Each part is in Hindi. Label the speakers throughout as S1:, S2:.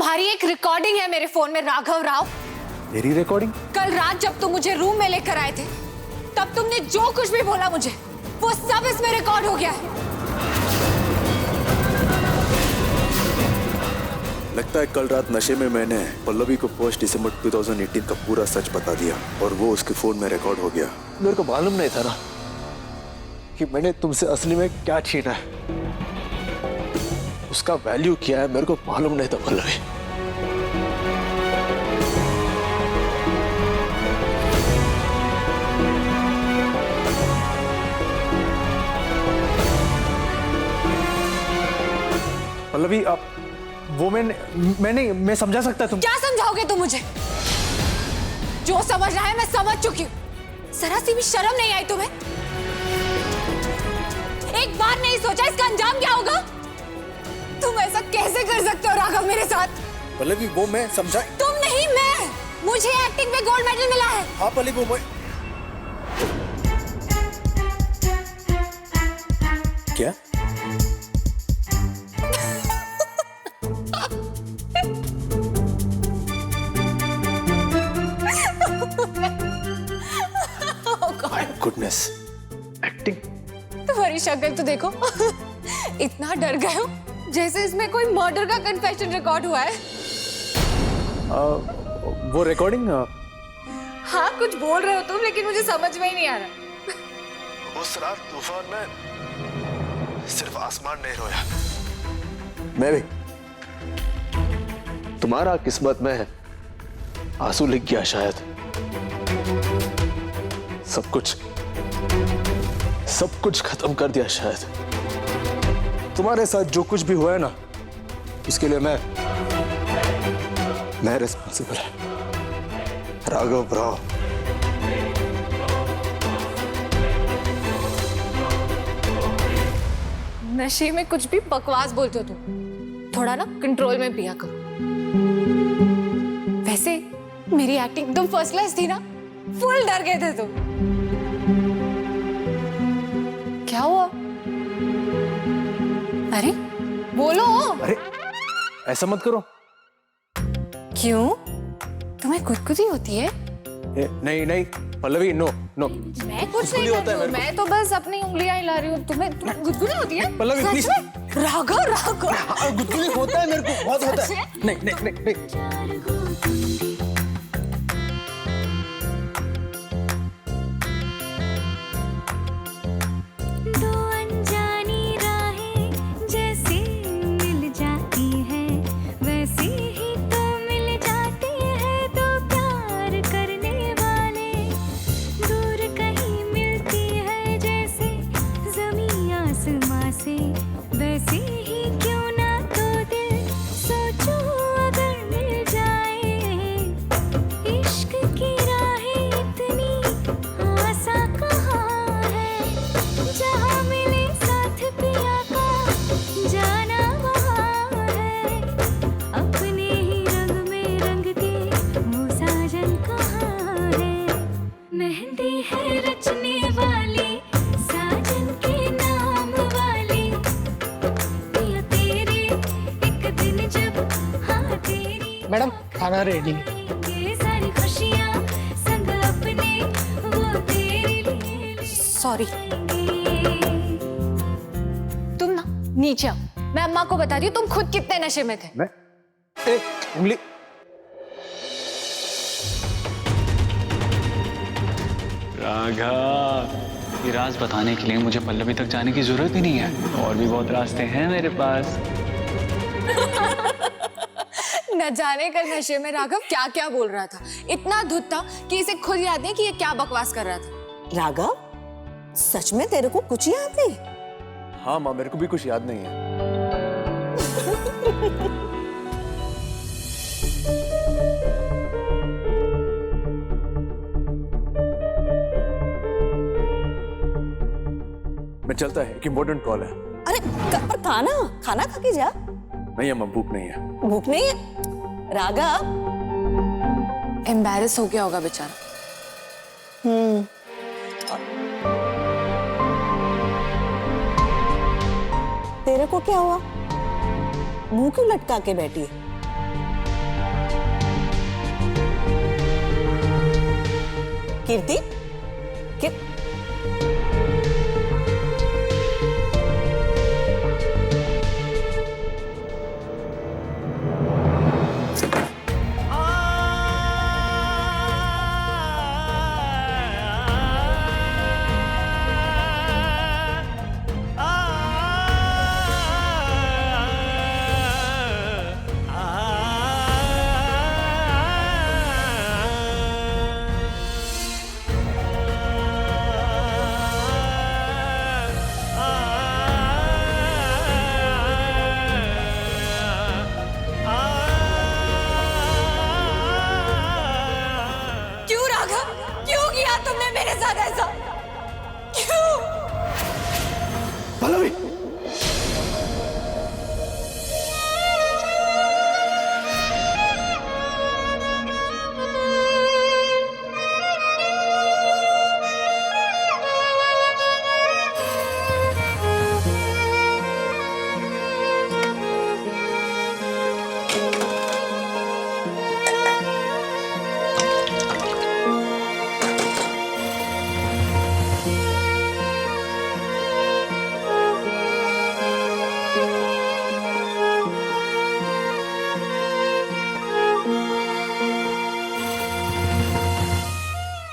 S1: तुम्हारी एक रिकॉर्डिंग है मेरे फोन में राघव राव।
S2: मेरी रिकॉर्डिंग?
S1: कल रात जब तुम मुझे रूम में लेकर आए थे तब तुमने जो कुछ भी बोला मुझे वो सब इसमें रिकॉर्ड हो गया है।
S2: लगता है कल रात नशे में मैंने पल्लवी को 1 दिसंबर 2018 का पूरा सच बता दिया और वो उसके फोन में रिकॉर्ड हो गया। मेरे को मालूम नहीं था ना कि मैंने तुमसे असली में क्या छीना है, उसका वैल्यू क्या है, मेरे को मालूम नहीं था पल्लवी। पल्लवी आप वो मैं समझा सकता तुम।
S1: क्या समझाओगे तुम मुझे? जो समझ रहा है मैं समझ चुकी हूँ। जरा सी भी शर्म नहीं आई तुम्हें? एक बार नहीं सोचा इसका अंजाम क्या होगा? तुम ऐसा कैसे कर सकते हो राघव मेरे साथ?
S2: पल्लवी वो मैं समझा।
S1: तुम नहीं मैं। मुझे एक्टिंग में गोल्ड मेडल मिला है।
S2: हाँ पल्लवी वो मैं। क्या? Goodness, acting.
S1: तुम्हारी शक्ल तो देखो। इतना डर गए हो जैसे इसमें कोई मर्डर का कन्फेशन रिकॉर्ड हुआ है।
S2: वो रिकॉर्डिंग?
S1: हाँ कुछ बोल रहे हो तुम, लेकिन मुझे समझ में ही नहीं आ रहा।
S2: उस रात तूफान में सिर्फ आसमान नहीं रोया, मैं भी। तुम्हारा किस्मत में आंसू लिख गया शायद। सब कुछ खत्म कर दिया शायद। तुम्हारे साथ जो कुछ भी हुआ है ना, इसके लिए मैं रिस्पॉन्सिबल है, राघव राव।
S1: नशे में कुछ भी बकवास बोलते हो तुम। थोड़ा ना कंट्रोल में पिया करो। वैसे मेरी एक्टिंग एकदम फर्स्ट क्लास थी ना? फुल डर गए थे तुम। क्या हुआ? अरे बोलो।
S2: अरे ऐसा मत करो।
S1: क्यों? तुम्हें गुदगुदी होती है?
S2: नहीं पल्लवी, नो।
S1: मैं कुछ नहीं कर रही हूँ, मैं तो बस अपनी उंगलियां हिला रही हूँ। तुम्हें गुदगुदी होती है?
S2: पल्लवी प्लीज।
S1: राघव
S2: गुदगुदी होता है मेरे को, बहुत होता है। नहीं।
S3: मैडम खाना रेडी।
S1: सॉरी। तुम ना नीचे आओ, मैं अम्मा को बता रही हूँ तुम खुद कितने नशे में थे।
S2: मैं उंगली।
S4: राघव, ये राज बताने के लिए मुझे पल्लवी तक जाने की जरूरत ही नहीं है। और भी बहुत रास्ते हैं मेरे पास।
S1: न जाने कर नशे में राघव क्या क्या बोल रहा था। इतना धुत था कि इसे खुद याद नहीं कि ये क्या बकवास कर रहा था।
S5: राघव, सच में तेरे को कुछ याद नहीं?
S2: हाँ माँ, मेरे को भी कुछ याद नहीं है। मैं चलता है, एक इम्पोर्टेंट कॉल है।
S5: अरे पर खाना खा के जा।
S2: नहीं अम्मा, भूख नहीं है।
S5: भूख नहीं है? राघव
S1: एम्बैरेस हो गया होगा बेचारा।
S5: तेरे को क्या हुआ? मुंह क्यों लटका के बैठी है? कीर्ति कि
S1: क्यों राघव, क्यों किया तुमने मेरे साथ ऐसा? क्यों?
S2: पल्लवी,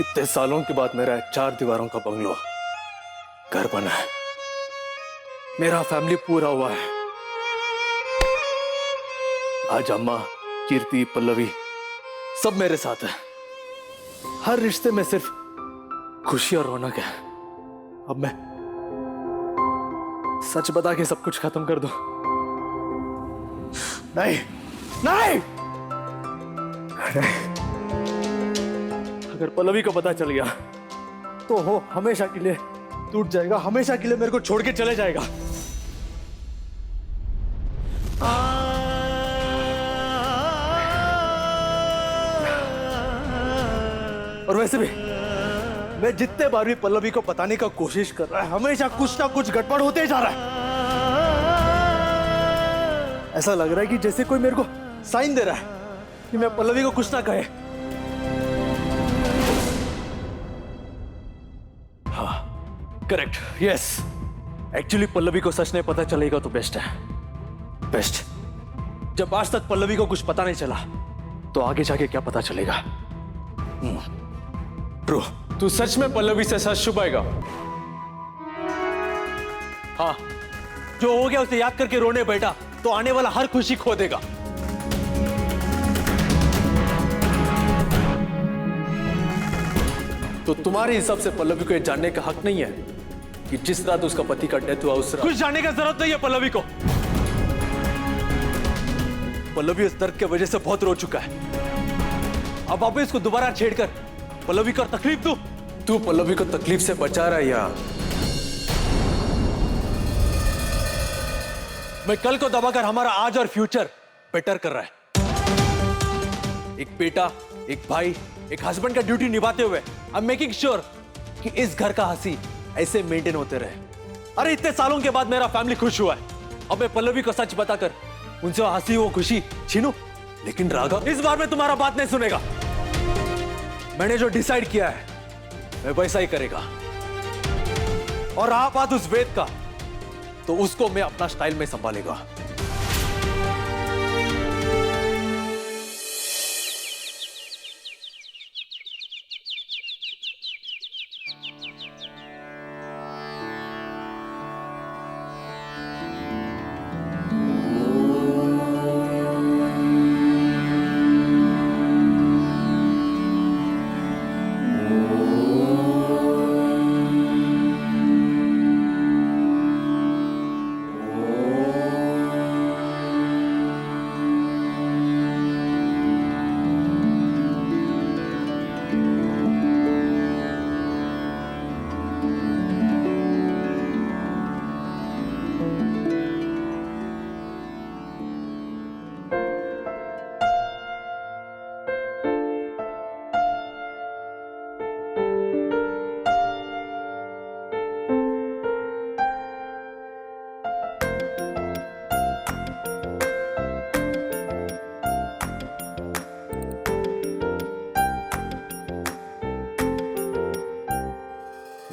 S2: इतने सालों के बाद मेरा 4 दीवारों का बंगलो घर बना है। मेरा फैमिली पूरा हुआ है। आज अम्मा, कीर्ति, पल्लवी सब मेरे साथ है। हर रिश्ते में सिर्फ खुशी और रौनक है। अब मैं सच बता के सब कुछ खत्म कर दूं? नहीं, नहीं, अगर पल्लवी को पता चल गया तो वो हमेशा के लिए टूट जाएगा, हमेशा के लिए मेरे को छोड़ के चले जाएगा। और वैसे भी मैं जितने बार भी पल्लवी को बताने का कोशिश कर रहा है, हमेशा कुछ ना कुछ गड़बड़ होते जा रहा है। ऐसा लग रहा है कि जैसे कोई मेरे को साइन दे रहा है कि मैं पल्लवी को कुछ ना कहे। Correct, yes. एक्चुअली पल्लवी को सच नहीं पता चलेगा तो बेस्ट है, बेस्ट। जब आज तक पल्लवी को कुछ पता नहीं चला तो आगे जाके क्या पता चलेगा? ट्रू।
S4: तू सच में पल्लवी से सच छुपाएगा?
S2: हाँ, जो हो गया उसे याद करके रोने बैठा तो आने वाला हर खुशी खो देगा। तो तुम्हारे हिसाब से पल्लवी को ये जानने का हक नहीं है कि जिस रात उसका पति का डेथ हुआ उस रात कुछ जानने का जरूरत नहीं है पल्लवी को। पल्लवी इस दर्द की वजह से बहुत रो चुका है। अब वापस इसको दोबारा छेड़कर पल्लवी को तकलीफ दो। तू पल्लवी को तकलीफ से बचा रहा है या मैं कल को दबाकर हमारा आज और फ्यूचर बेटर कर रहा है? एक बेटा, एक भाई, एक हस्बैंड का ड्यूटी निभाते हुए आई एम मेकिंग श्योर कि इस घर का हंसी ऐसे मेंटेन होते रहे। अरे इतने सालों के बाद मेरा फैमिली खुश हुआ है। अब मैं पल्लवी को सच बताकर उनसे हंसी वो खुशी छीनूं? लेकिन राघव इस बार मैं तुम्हारा बात नहीं सुनेगा। मैंने जो डिसाइड किया है मैं वैसा ही करेगा। और रहा बात उस वेद का तो उसको मैं अपना स्टाइल में संभालेगा।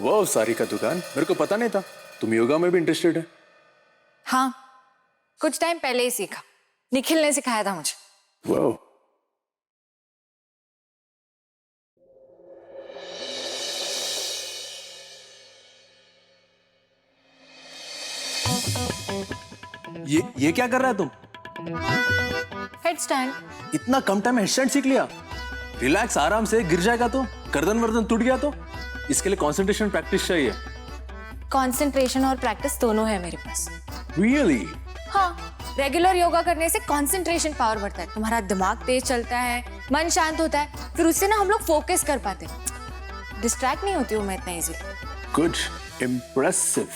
S2: वाह सारी का दुकान, मेरे को पता नहीं था तुम योगा में भी इंटरेस्टेड है।
S1: हाँ, कुछ टाइम पहले ही सीखा, निखिल ने सिखाया था मुझे।
S2: वाह। ये क्या कर रहा है तुम?
S1: Head stand.
S2: इतना कम टाइम में हेडस्टैंड सीख लिया? रिलैक्स, आराम से, गिर जाएगा तो, गर्दन वर्दन टूट गया तो? इसके लिए कंसंट्रेशन प्रैक्टिस चाहिए।
S1: कंसंट्रेशन और प्रैक्टिस दोनों है मेरे पास।
S2: रियली?
S1: हाँ, रेगुलर योगा करने से कंसंट्रेशन पावर बढ़ता है, तुम्हारा दिमाग तेज चलता है, मन शांत होता है, फिर उससे ना हम लोग फोकस कर पाते हैं। डिस्ट्रैक्ट नहीं होती हूँ मैं इतना इजीली।
S2: Good, impressive.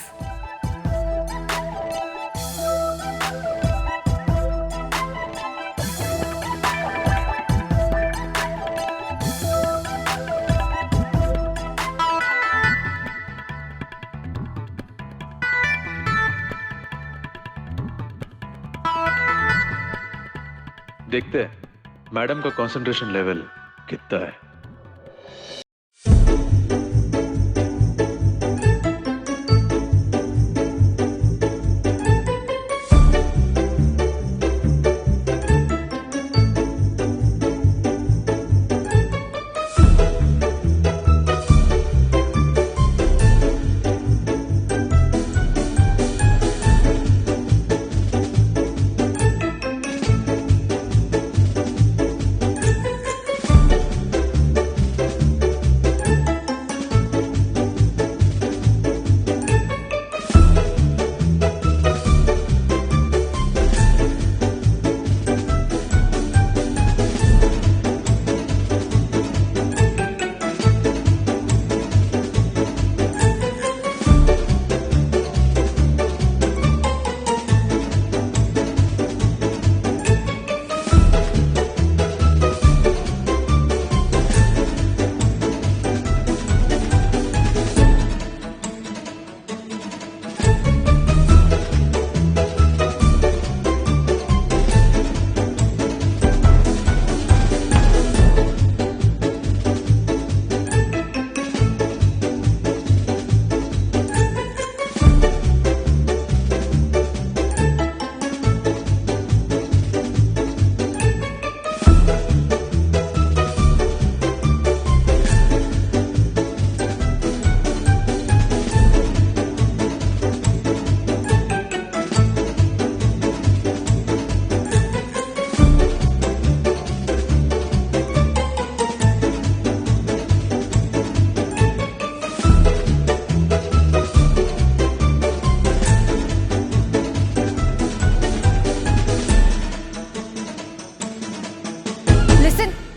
S3: देखते हैं मैडम का कंसंट्रेशन लेवल कितना है।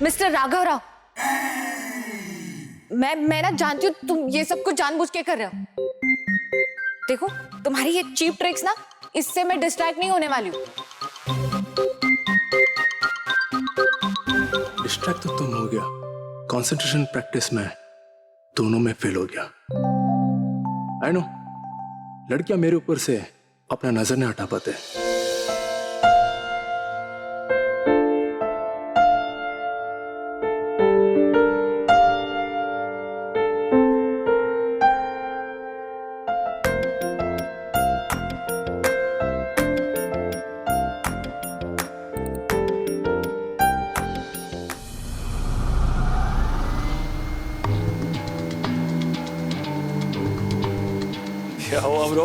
S1: मिस्टर राघव राव, मैं ना जानती हूँ तुम ये सब कुछ जानबूझ के कर रहे हो। देखो, तुम्हारी ये चीप ट्रिक्स ना, इससे मैं डिस्ट्रैक्ट नहीं होने वाली हूँ।
S2: डिस्ट्रैक्ट तो तुम हो गया, कंसंट्रेशन प्रैक्टिस में दोनों में फेल हो गया। आई नो, लड़कियां मेरे ऊपर से अपना नजर नहीं हटा पाते।
S6: क्या हुआ ब्रो?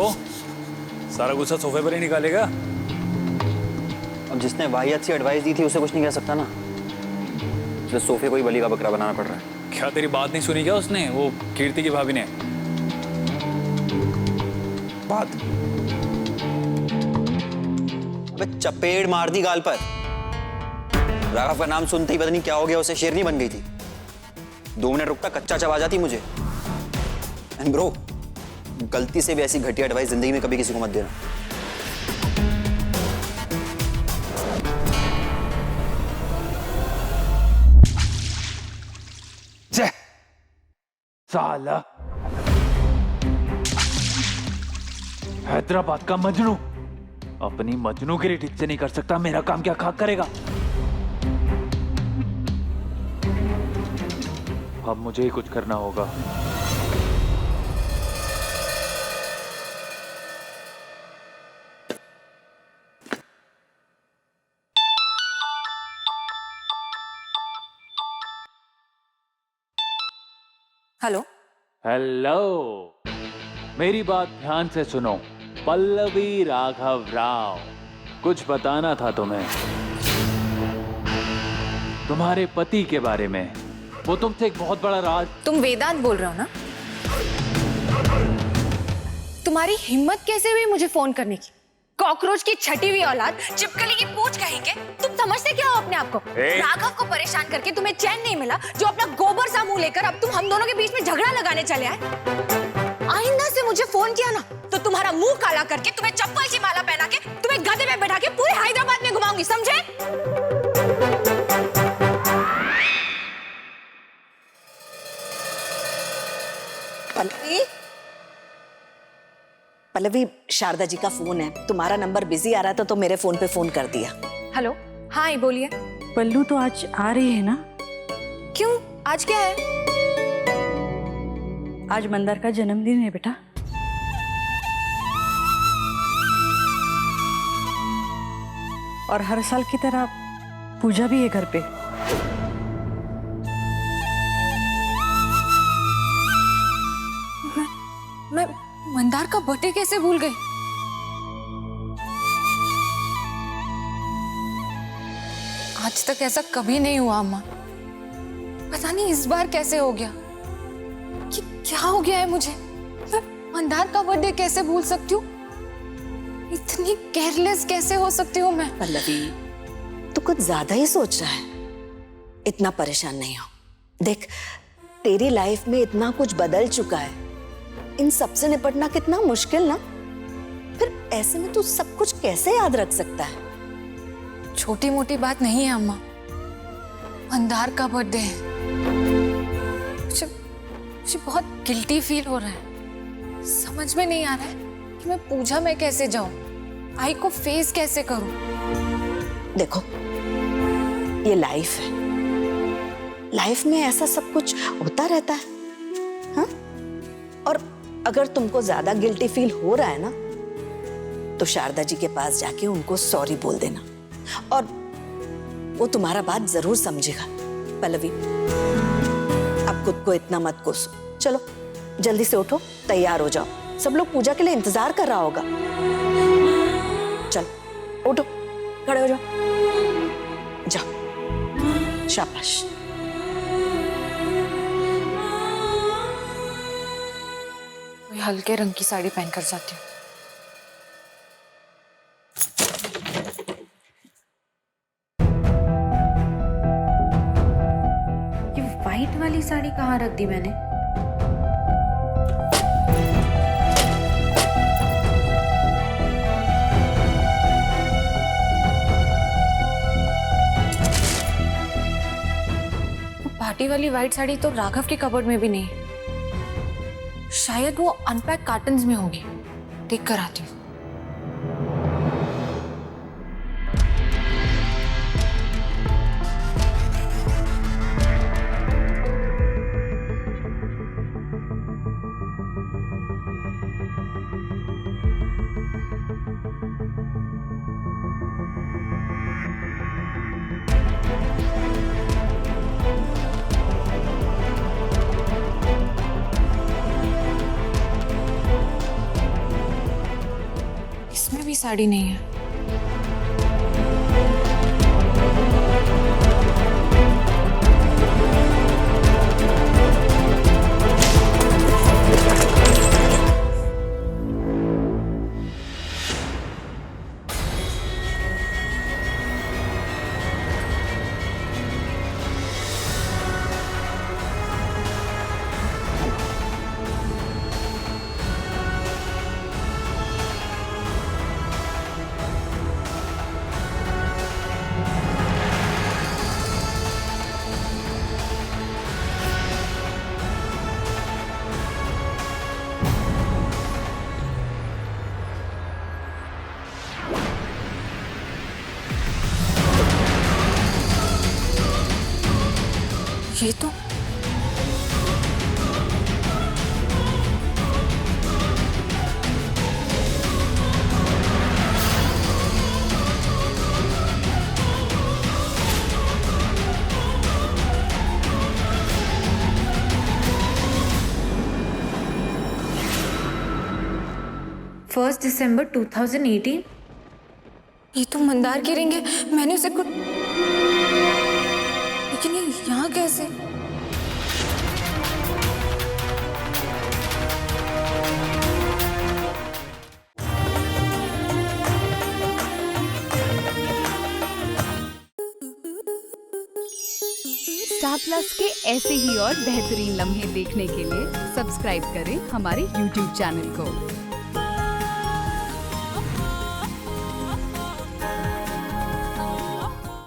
S6: सारा गुस्सा सोफे पर ही निकालेगा?
S7: अब जिसने वाहियत से एडवाइस दी थी उसे कुछ नहीं कह सकता ना, तो सोफे को ही बलि का बकरा बनाना पड़ रहा है।
S6: क्या तेरी बात नहीं सुनी क्या उसने, वो कीर्ति की भाभी ने?
S7: बात? अबे चपेड़ मार दी गाल पर। राघव का नाम सुनते ही पता नहीं क्या हो गया, उसे शेरनी बन गई थी। 2 मिनट रुकता कच्चा चबा जाती मुझे। एंड ब्रो, गलती से भी ऐसी घटिया एडवाइस जिंदगी में कभी किसी को मत देना।
S3: साला हैदराबाद का मजनू अपनी मजनू के लिए ठीक से नहीं कर सकता, मेरा काम क्या खाक करेगा? अब मुझे ही कुछ करना होगा।
S1: हेलो।
S3: हेलो, मेरी बात ध्यान से सुनो। पल्लवी राघव राव, कुछ बताना था तुम्हें, तुम्हारे पति के बारे में। वो तुमसे एक बहुत बड़ा राज।
S1: तुम वेदांत बोल रहे हो ना? तुम्हारी हिम्मत कैसे हुई मुझे फोन करने की? कॉकरोच की छठी हुई औलाद, चिपकली की पूंछ कहेंगे। तुम समझते क्या हो अपने आप को? राघव को परेशान करके तुम्हें चैन नहीं मिला, जो अपना गोबर सा मुंह लेकर अब तुम हम दोनों के बीच में झगड़ा लगाने चले आए। आइंदा से मुझे फोन किया ना तो तुम्हारा मुंह काला करके, तुम्हें चप्पल की माला पहना के, तुम्हें गधे में बैठा के पूरे हैदराबाद में घुमाऊंगी, समझे?
S5: पल्लवी, पल्लवी, शारदा जी का फोन है। तुम्हारा नंबर बिजी आ रहा था तो मेरे फोन पे फोन कर दिया।
S1: हेलो, हाँ बोलिए।
S8: पल्लू तो आज आ रही है ना?
S1: क्यों, आज क्या है?
S8: आज मंदार का जन्मदिन है बेटा। और हर साल की तरह पूजा भी है घर पे।
S1: मैं मंदार का बर्थडे कैसे भूल गई? आज तक ऐसा कभी नहीं हुआ अम्मा। पता नहीं इस बार कैसे हो गया। कि क्या हो गया है मुझे? मैं मंदार का बर्थडे कैसे भूल सकती हूँ? इतनी केयरलेस कैसे हो सकती हूँ मैं?
S5: पल्लवी, तू कुछ ज्यादा ही सोच रहा है। इतना परेशान नहीं हो। देख, तेरी लाइफ में इतना कुछ बदल चुका है। इन सब से निपटना कितना मुश्किल ना। फिर ऐसे में तू सब कुछ कैसे याद रख सकता है?
S1: छोटी मोटी बात नहीं है अम्मा। मंदार का बर्थडे है। मुझे बहुत गिल्टी फील हो रहा है। समझ में नहीं आ रहा है कि मैं पूजा में कैसे जाऊं, आई को फेस कैसे करूं।
S5: देखो, ये लाइफ है। लाइफ में ऐसा सब कुछ होता रहता है, हाँ? और अगर तुमको ज्यादा गिल्टी फील हो रहा है ना, तो शारदा जी के पास जाके उनको सॉरी बोल देना और वो तुम्हारा बात जरूर समझेगा। पल्लवी, अब खुद को इतना मत कोसो। चलो जल्दी से उठो, तैयार हो जाओ। सब लोग पूजा के लिए इंतजार कर रहा होगा। चल उठो, खड़े हो जाओ। जाओ, शाबाश।
S1: कोई हल्के रंग की साड़ी पहनकर जाती हूँ। ये व्हाइट वाली साड़ी कहाँ रख दी मैंने? पार्टी वाली व्हाइट साड़ी तो राघव के कबर्ड में भी नहीं। शायद वो अनपैक कार्टन्स में होगी। देख कर आती हूँ। इसमें भी साड़ी नहीं है। ये तो 1 दिसंबर 2018। ये तो मंदार की रिंग है, मैंने उसे कुछ, लेकिन ये यहाँ कैसे?
S9: स्टार प्लस के ऐसे ही और बेहतरीन लम्हे देखने के लिए सब्सक्राइब करें हमारे YouTube चैनल को।